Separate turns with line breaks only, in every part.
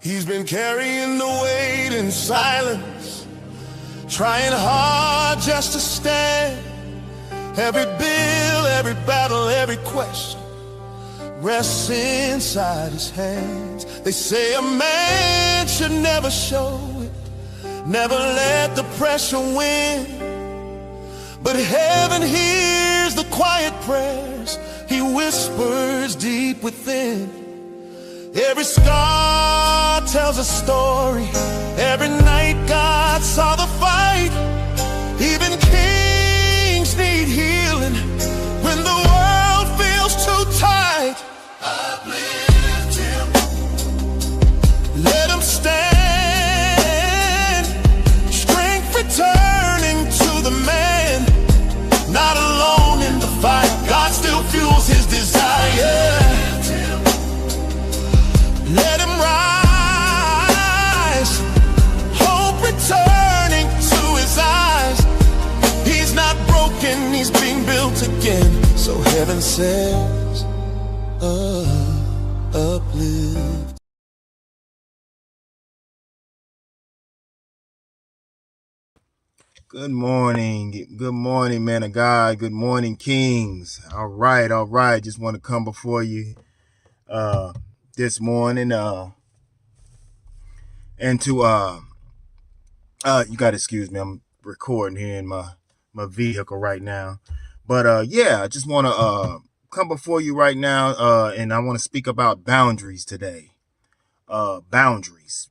He's been carrying the weight in silence, trying hard just to stand. Every bill, every battle, every question rests inside his hands. They say a man should never show it, never let the pressure win. But heaven hears the quiet prayers he whispers deep within. Every scar tells a story. Every night God saw the fight. Even kings need healing when the world feels too tight. Uplift him, let him stand. Strength returning to the man, not alone in the fight. God still fuels his desire. Let him rise, hope returning to his eyes. He's not broken, he's being built again. So heaven says, uplift.
Good morning, man of God. Good morning, kings. All right. Just want to come before you this morning and to you gotta excuse me, I'm recording here in my vehicle right now, but yeah, I just want to come before you right now and I want to speak about boundaries today. Boundaries.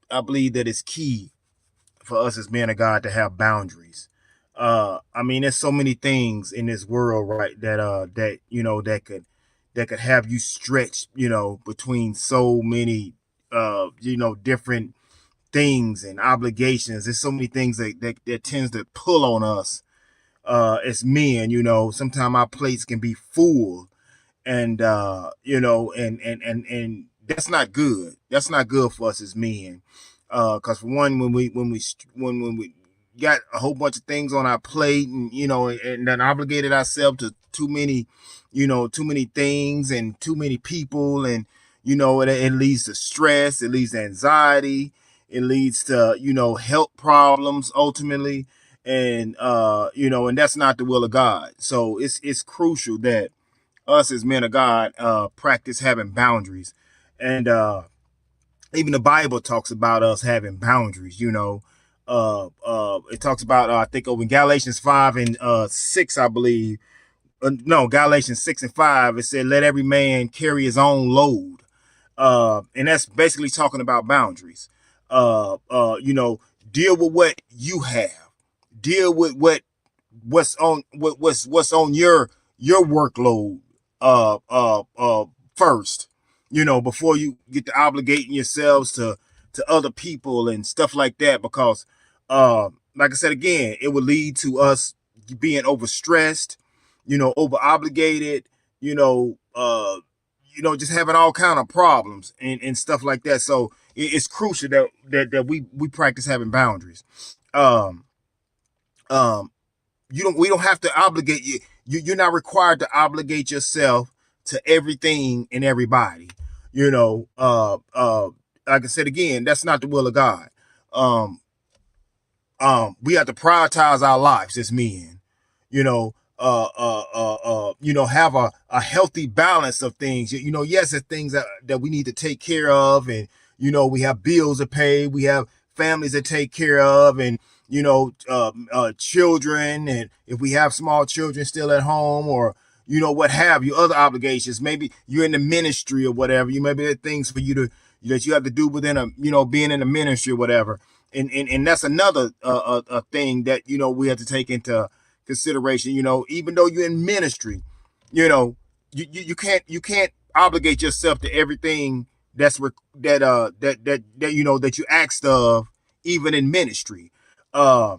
I believe that it's key for us as men of God to have boundaries. I mean, there's so many things in this world, right, that could have you stretched, between so many different things and obligations. There's so many things that tends to pull on us as men. Sometimes our plates can be full, and and that's not good. That's not good for us as men. Because for one, when we got a whole bunch of things on our plate, and then obligated ourselves to too many things and too many people, and it leads to stress, it leads to anxiety, it leads to health problems ultimately, and and that's not the will of God. So it's crucial that us as men of God practice having boundaries, and even the Bible talks about us having boundaries. It talks about I think over in Galatians 5 and 6, I believe. No, Galatians 6 and 5. It said, "Let every man carry his own load," and that's basically talking about boundaries. Deal with what you have. Deal with what's on your workload first. Before you get to obligating yourselves to other people and stuff like that, because like I said again, it would lead to us being overstressed, over obligated, just having all kind of problems and stuff like that. So it's crucial that we practice having boundaries. We don't have to obligate you. You're not required to obligate yourself to everything and everybody. Like I said again, that's not the will of God. We have to prioritize our lives as men. Have a healthy balance of things. Yes, there's things that we need to take care of, and we have bills to pay, we have families to take care of, and children, and if we have small children still at home, or what have you, other obligations. Maybe you're in the ministry or whatever. Maybe there are things for you that you have to do within being in the ministry or whatever. And that's another a thing that we have to take into consideration. Even though you're in ministry, you can't obligate yourself to everything that you asked of, even in ministry. The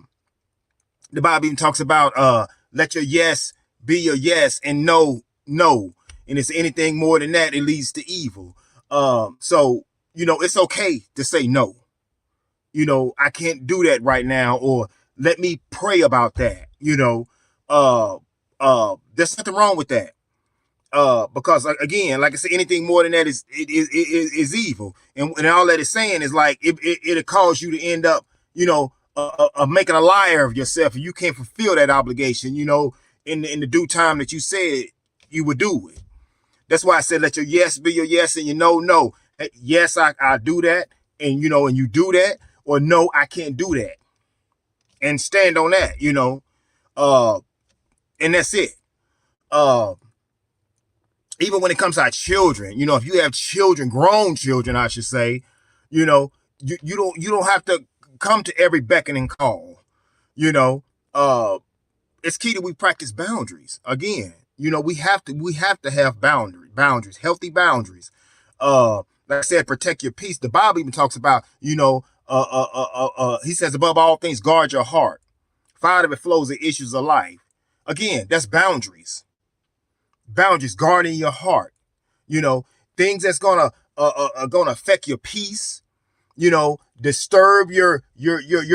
Bible even talks about let your yes be your yes and no. And it's anything more than that, it leads to evil. So it's okay to say no. I can't do that right now, or let me pray about that. There's nothing wrong with that. Because again, like I said, anything more than that is evil, and all that is saying is like it'll cause you to end up, making a liar of yourself, and you can't fulfill that obligation, in the due time that you said you would do it. That's why I said let your yes be your yes and your no. Hey, yes, I do that, and and you do that, or no, I can't do that, and stand on that, and that's it. Even when it comes to our children, if you have children, grown children, I should say, you don't have to come to every beckoning call. It's key that we practice boundaries. Again, we have to have boundaries, healthy boundaries. Like I said, protect your peace. The Bible even talks about, he says above all things, guard your heart. For out of it flows the issues of life. Again, that's boundaries. Boundaries, guarding your heart, things that's gonna affect your peace, disturb your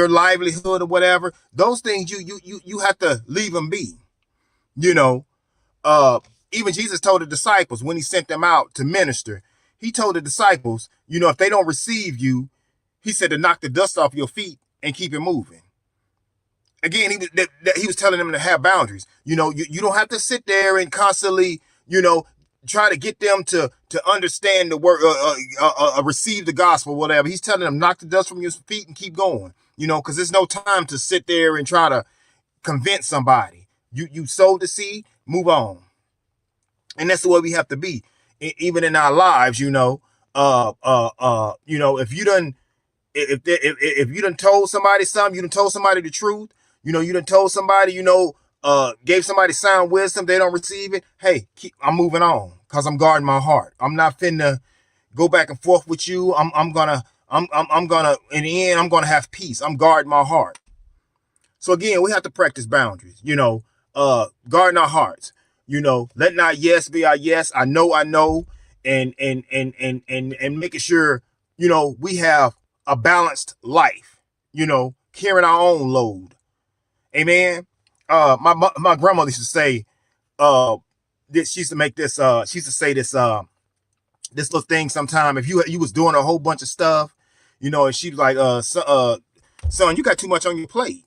livelihood or whatever. Those things you have to leave them be. Even Jesus told the disciples when he sent them out to minister, he told the disciples, if they don't receive you, he said to knock the dust off your feet and keep it moving. Again, he was telling them to have boundaries. You don't have to sit there and constantly, try to get them to understand the word, receive the gospel, whatever. He's telling them knock the dust from your feet and keep going. Because there's no time to sit there and try to convince somebody. You sowed the seed, move on. And that's the way we have to be, even in our lives. If you done told somebody something, you done told somebody the truth. You done told somebody, gave somebody sound wisdom, they don't receive it. Hey, I'm moving on because I'm guarding my heart. I'm not finna go back and forth with you. I'm gonna, in the end, I'm gonna have peace. I'm guarding my heart. So again, we have to practice boundaries, guarding our hearts, letting our yes be our yes. I know, and making sure, we have a balanced life, carrying our own load. Amen. My grandmother used to say, she used to make this, she used to say this little thing sometime. If you was doing a whole bunch of stuff, and she was like, son, you got too much on your plate.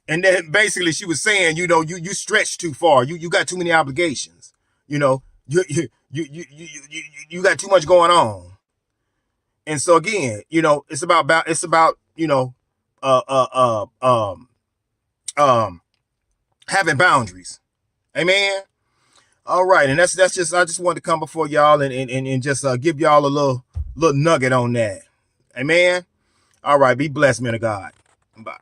And then basically she was saying, you stretch too far. You got too many obligations. You got too much going on. And so again, it's about having boundaries. Amen. All right. And that's just, I just wanted to come before y'all and just give y'all a little nugget on that. Amen. All right. Be blessed, man of God. Bye.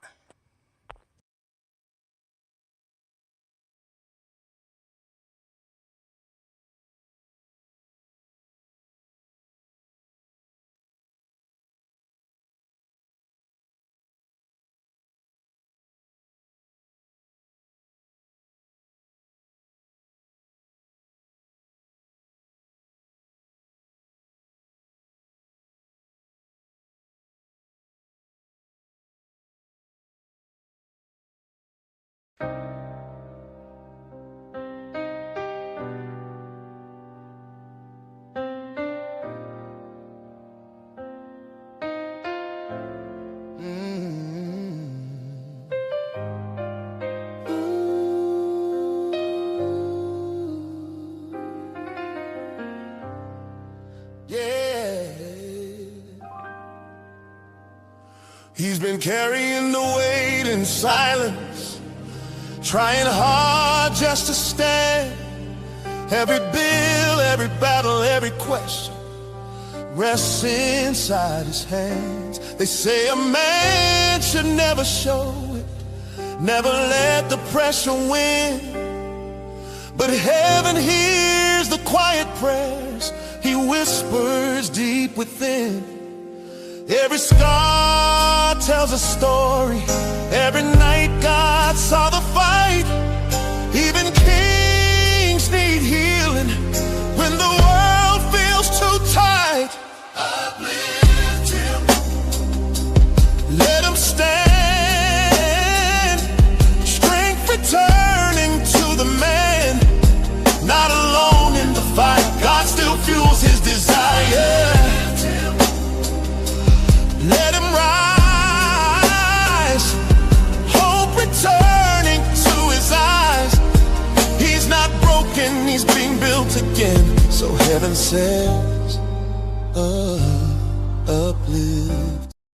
He's been carrying the weight in silence, trying hard just to stand. Every bill, every battle, every question rests inside his hands. They say a man should never show it, never let the pressure win. But heaven hears the quiet prayers he whispers deep within. Every scar tells a story. Every night God saw the fight. Even kings need healing when the world feels too tight. Uplift him, let him stand. Strength returning to the man, not alone Heaven says, uplift.